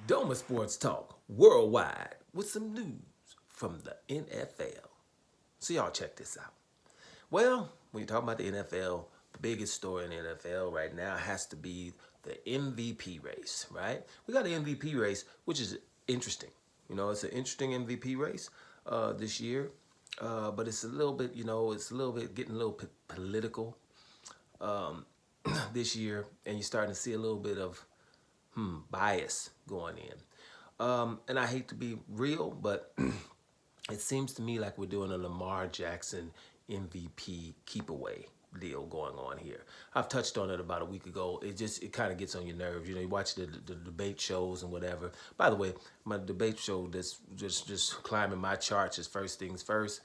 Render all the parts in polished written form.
Doma Sports Talk worldwide with some news from the NFL. So y'all check this out. Well, when you talk about the NFL, the biggest story in the NFL right now has to be the MVP race, right? We got an MVP race, which is interesting. It's an interesting MVP race this year, but it's a little bit, it's a little bit getting a little political this year, and you're starting to see a little bit of bias going in. And I hate to be real, but it seems to me like we're doing a Lamar Jackson MVP keep away deal going on here. I've touched on it about a week ago. It kind of gets on your nerves. You watch the debate shows and whatever. By the way, my debate show that's just climbing my charts is First Things First.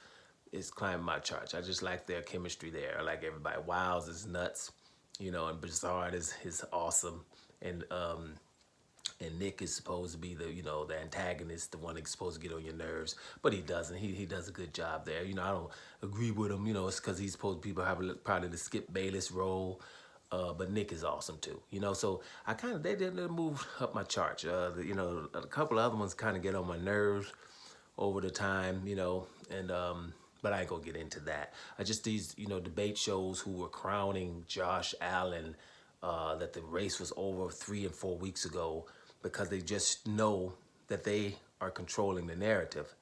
It's climbing my charts. I just like their chemistry there. I like everybody. Wiles is nuts, and Broussard is awesome. And Nick is supposed to be the antagonist, the one that's supposed to get on your nerves, but he doesn't. He does a good job there. I don't agree with him. It's because he's supposed to be probably the Skip Bayless role, but Nick is awesome too. So I kind of they moved up my chart. A couple of other ones kind of get on my nerves over the time. And but I ain't gonna get into that. I just these debate shows who were crowning Josh Allen that the race was over 3 and 4 weeks ago, because they just know that they are controlling the narrative.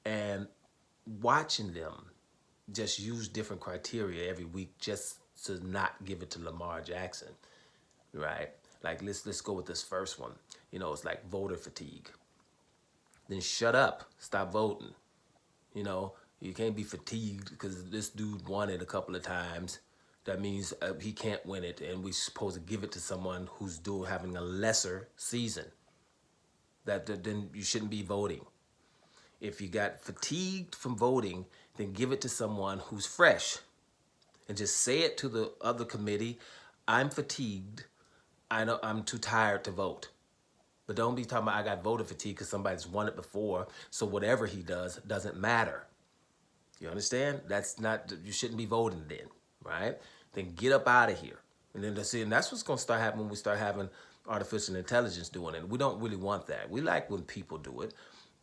And watching them just use different criteria every week just to not give it to Lamar Jackson, right? Like let's go with this first one. It's like voter fatigue. Then shut up, stop voting. You can't be fatigued because this dude won it a couple of times. That means he can't win it, and we're supposed to give it to someone who's having a lesser season. Then you shouldn't be voting. If you got fatigued from voting, then give it to someone who's fresh, and just say it to the other committee. I'm fatigued. I know I'm too tired to vote. But don't be talking about I got voter fatigue because somebody's won it before, so whatever he does doesn't matter. You understand? You shouldn't be voting then, right? Then get up out of here. And then that's what's going to start happening when we start having artificial intelligence doing it. We don't really want that. We like when people do it,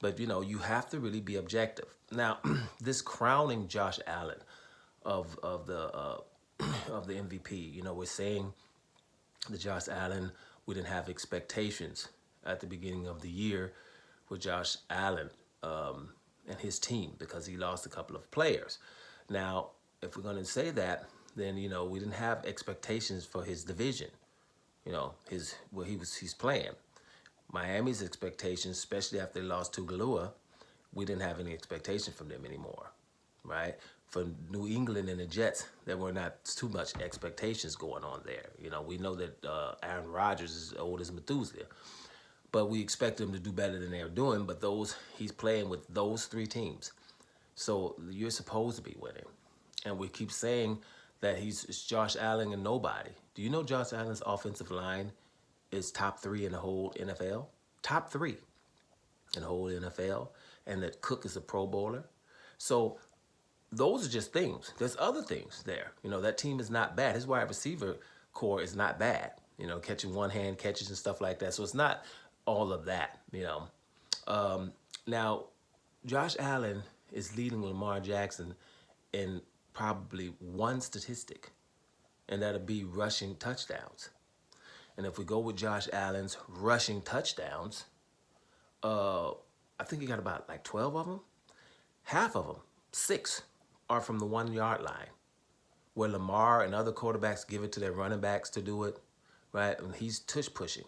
but you have to really be objective. Now, this crowning Josh Allen of the MVP, we're saying that Josh Allen, we didn't have expectations at the beginning of the year with Josh Allen and his team because he lost a couple of players. Now, if we're going to say that, then we didn't have expectations for his division. He's playing. Miami's expectations, especially after they lost to Galua, we didn't have any expectation from them anymore, right? For New England and the Jets, there were not too much expectations going on there. We know that Aaron Rodgers is old as Methuselah, but we expect him to do better than they're doing. But he's playing with those 3 teams, so you're supposed to be winning. And we keep saying that it's Josh Allen and nobody. Do you know Josh Allen's offensive line is top 3 in the whole NFL? Top 3 in the whole NFL. And that Cook is a Pro Bowler. So those are just things. There's other things there. That team is not bad. His wide receiver core is not bad. Catching one-hand catches and stuff like that. So it's not all of that, Now, Josh Allen is leading Lamar Jackson in probably one statistic, and that'll be rushing touchdowns. And if we go with Josh Allen's rushing touchdowns, I think he got about like 12 of them. Half of them, 6, are from the 1-yard line, where Lamar and other quarterbacks give it to their running backs to do it, right? And he's tush pushing,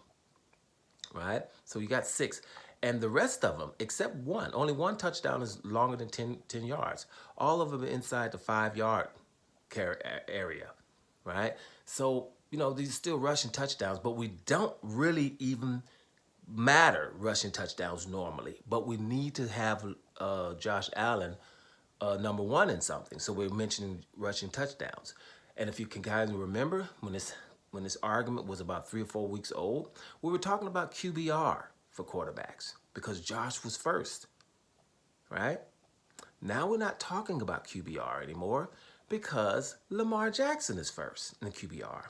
right? So you got 6. And the rest of them, except one, only one touchdown is longer than 10 yards. All of them are inside the 5-yard area, right? So, these are still rushing touchdowns, but we don't really even matter rushing touchdowns normally. But we need to have Josh Allen number 1 in something. So we're mentioning rushing touchdowns. And if you can kind of remember, when this argument was about 3 or 4 weeks old, we were talking about QBR for quarterbacks because Josh was first, right? Now we're not talking about QBR anymore because Lamar Jackson is first in the QBR.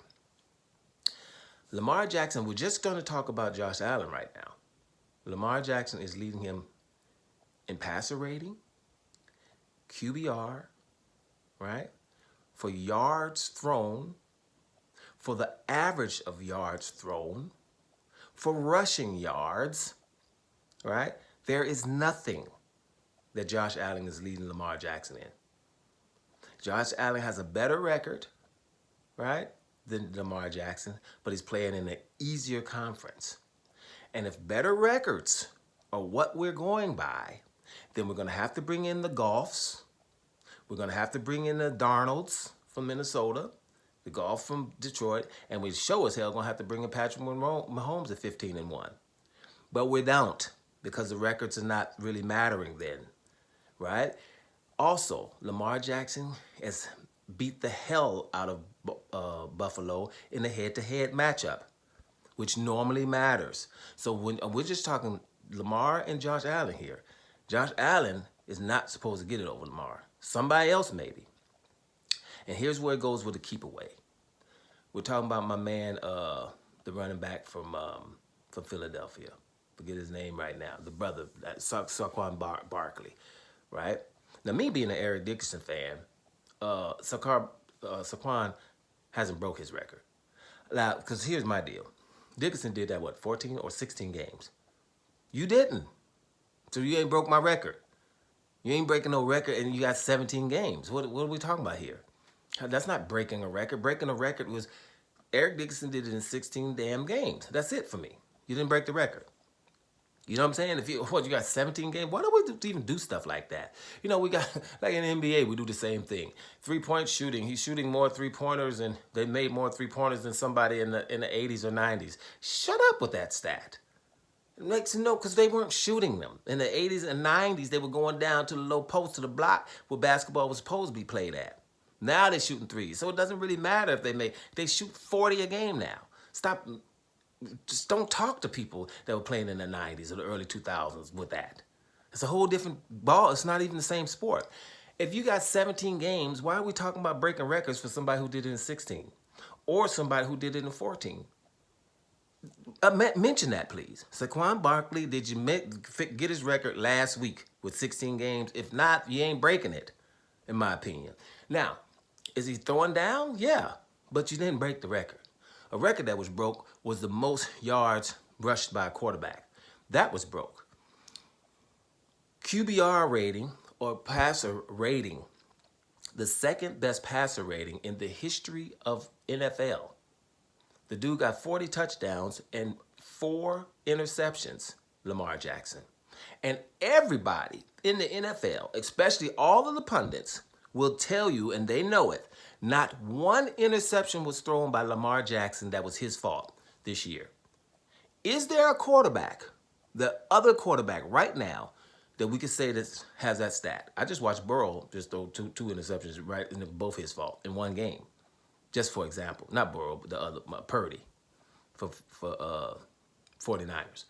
Lamar Jackson, we're just going to talk about Josh Allen right now. Lamar Jackson is leading him in passer rating, QBR, right? For yards thrown, for the average of yards thrown, for rushing yards, right? There is nothing that Josh Allen is leading Lamar Jackson in. Josh Allen has a better record, right, than Lamar Jackson, but he's playing in an easier conference. And if better records are what we're going by, then we're going to have to bring in the Goffs. We're going to have to bring in the Darnolds from Minnesota, the Goff from Detroit, and we sure as hell going to have to bring in Patrick Mahomes at 15-1. But we don't, because the records are not really mattering then, right? Also, Lamar Jackson has beat the hell out of Buffalo in a head-to-head matchup, which normally matters. So when we're just talking Lamar and Josh Allen here, Josh Allen is not supposed to get it over Lamar. Somebody else maybe. And here's where it goes with the keep away. We're talking about my man, the running back from Philadelphia. Forget his name right now. The brother, Saquon Barkley, right? Now, me being an Eric Dickerson fan, Saquon hasn't broke his record. Now, because here's my deal. Dickerson did that, 14 or 16 games? You didn't. So you ain't broke my record. You ain't breaking no record and you got 17 games. What are we talking about here? That's not breaking a record. Breaking a record was Eric Dickerson did it in 16 damn games. That's it for me. You didn't break the record. You know what I'm saying? If you got 17 games, why don't we even do stuff like that? You know, we got, like in the NBA, we do the same thing. 3-point shooting. He's shooting more three-pointers and they made more three-pointers than somebody in the 80s or 90s. Shut up with that stat. It makes no, because they weren't shooting them. In the 80s and 90s, they were going down to the low post, to the block where basketball was supposed to be played at. Now they're shooting threes. So it doesn't really matter if they shoot 40 a game now. Stop. Just don't talk to people that were playing in the 90s or the early 2000s with that. It's a whole different ball. It's not even the same sport. If you got 17 games, why are we talking about breaking records for somebody who did it in 16 or somebody who did it in 14? Mention that, please. Saquon Barkley, did you get his record last week with 16 games? If not, you ain't breaking it, in my opinion. Now, is he throwing down? Yeah, but you didn't break the record. A record that was broke was the most yards rushed by a quarterback. That was broke. QBR rating, or passer rating, the second best passer rating in the history of NFL. The dude got 40 touchdowns and 4 interceptions, Lamar Jackson. And everybody in the NFL, especially all of the pundits, will tell you, and they know it, not one interception was thrown by Lamar Jackson that was his fault this year. Is there a quarterback, the other quarterback right now, that we could say that has that stat? I just watched Burrow just throw two interceptions right in both his fault in one game. Just for example, not Burrow, but the other, Purdy, for 49ers.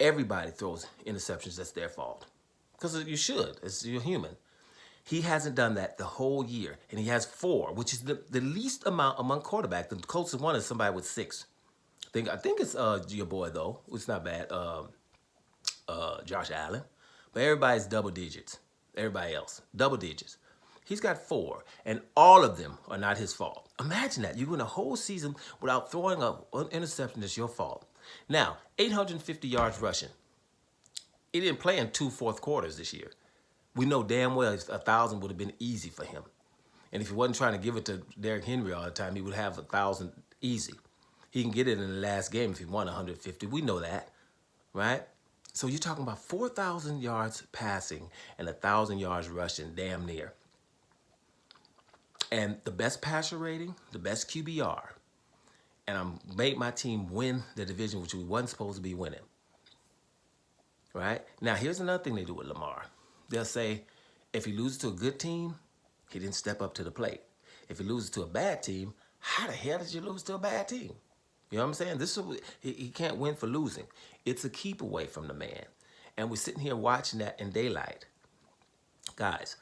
Everybody throws interceptions that's their fault. Because you should. You're human. He hasn't done that the whole year, and he has 4, which is the least amount among quarterbacks. The closest one is somebody with 6. I think it's your boy, though. It's not bad, Josh Allen. But everybody's double digits. Everybody else, double digits. He's got 4, and all of them are not his fault. Imagine that. You win a whole season without throwing an interception that's your fault. Now, 850 yards rushing. He didn't play in 2 fourth quarters this year. We know damn well 1,000 would have been easy for him. And if he wasn't trying to give it to Derrick Henry all the time, he would have 1,000 easy. He can get it in the last game if he won 150. We know that, right? So you're talking about 4,000 yards passing and 1,000 yards rushing, damn near. And the best passer rating, the best QBR, and I made my team win the division, which we wasn't supposed to be winning. Right? Now, here's another thing they do with Lamar. They'll say, if he loses to a good team, he didn't step up to the plate. If he loses to a bad team, how the hell did you lose to a bad team? You know what I'm saying? He can't win for losing. It's a keep away from the man. And we're sitting here watching that in daylight. Guys,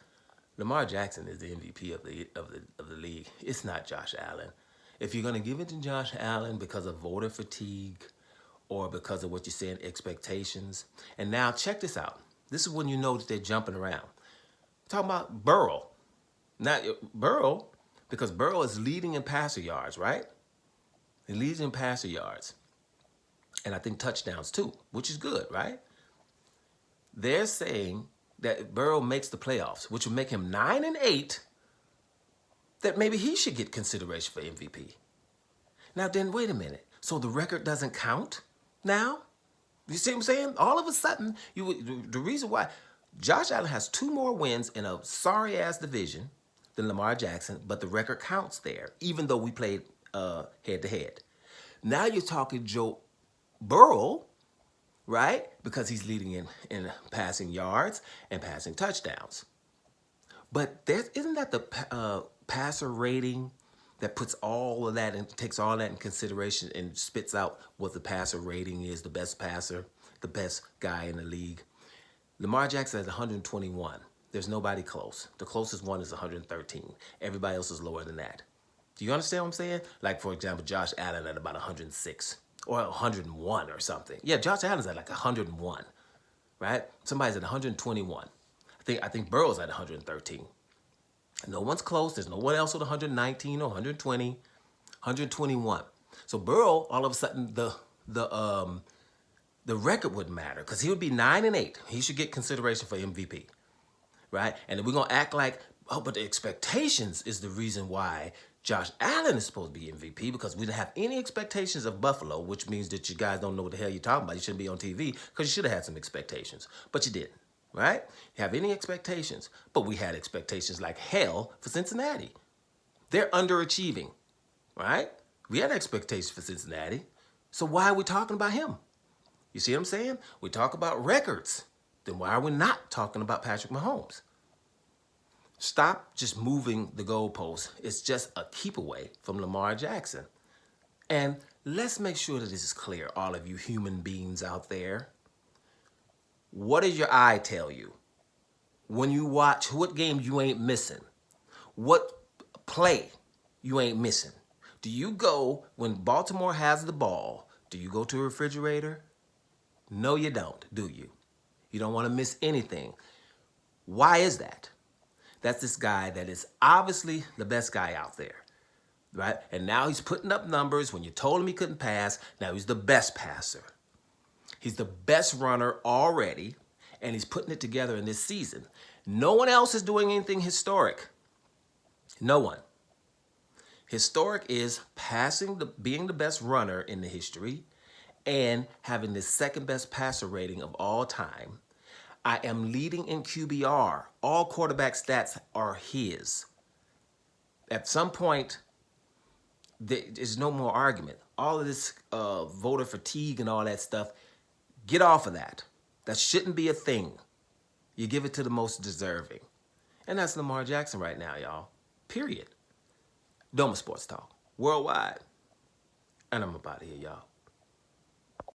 Lamar Jackson is the MVP of the league. It's not Josh Allen. If you're going to give it to Josh Allen because of voter fatigue or because of what you're saying, expectations. And now check this out. This is when you know that they're jumping around. I'm talking about Burrow. Not Burrow, because Burrow is leading in passer yards, right? He leads in passer yards. And I think touchdowns too, which is good, right? They're saying that Burrow makes the playoffs, which would make him 9-8, that maybe he should get consideration for MVP. Now then, wait a minute. So the record doesn't count now? You see what I'm saying? All of a sudden, the reason why Josh Allen has 2 more wins in a sorry-ass division than Lamar Jackson, but the record counts there, even though we played head-to-head. Now you're talking Joe Burrow, right? Because he's leading in passing yards and passing touchdowns. But isn't that the passer rating that puts all of that and takes all that in consideration and spits out what the passer rating is, the best passer, the best guy in the league? Lamar Jackson has 121. There's nobody close. The closest one is 113. Everybody else is lower than that. Do you understand what I'm saying? Like, for example, Josh Allen at about 106 or 101 or something. Yeah, Josh Allen's at like 101, right? Somebody's at 121. I think Burrow's at 113. No one's close. There's no one else with 119 or 120, 121. So Burrow, all of a sudden, the record wouldn't matter because he would be 9-8. He should get consideration for MVP, right? And then we're gonna act like, oh, but the expectations is the reason why Josh Allen is supposed to be MVP, because we didn't have any expectations of Buffalo, which means that you guys don't know what the hell you're talking about. You shouldn't be on TV because you should have had some expectations, but you didn't, right? You have any expectations, but we had expectations like hell for Cincinnati. They're underachieving, right? We had expectations for Cincinnati, so why are we talking about him? You see what I'm saying? We talk about records. Then why are we not talking about Patrick Mahomes? Stop just moving the goalposts. It's just a keep away from Lamar Jackson. And let's make sure that this is clear, all of you human beings out there. What does your eye tell you? When you watch, what game you ain't missing? What play you ain't missing? Do you go, when Baltimore has the ball, do you go to a refrigerator? No, you don't, do you? You don't want to miss anything. Why is that? That's this guy that is obviously the best guy out there, right? And now he's putting up numbers. When you told him he couldn't pass, now he's the best passer. He's the best runner already, and he's putting it together in this season. No one else is doing anything historic. No one. Historic is being the best runner in the history and having the second best passer rating of all time. I am leading in QBR. All quarterback stats are his. At some point, there's no more argument. All of this voter fatigue and all that stuff, get off of that. That shouldn't be a thing. You give it to the most deserving. And that's Lamar Jackson right now, y'all. Period. Doma Sports Talk. Worldwide. And I'm about to hear y'all.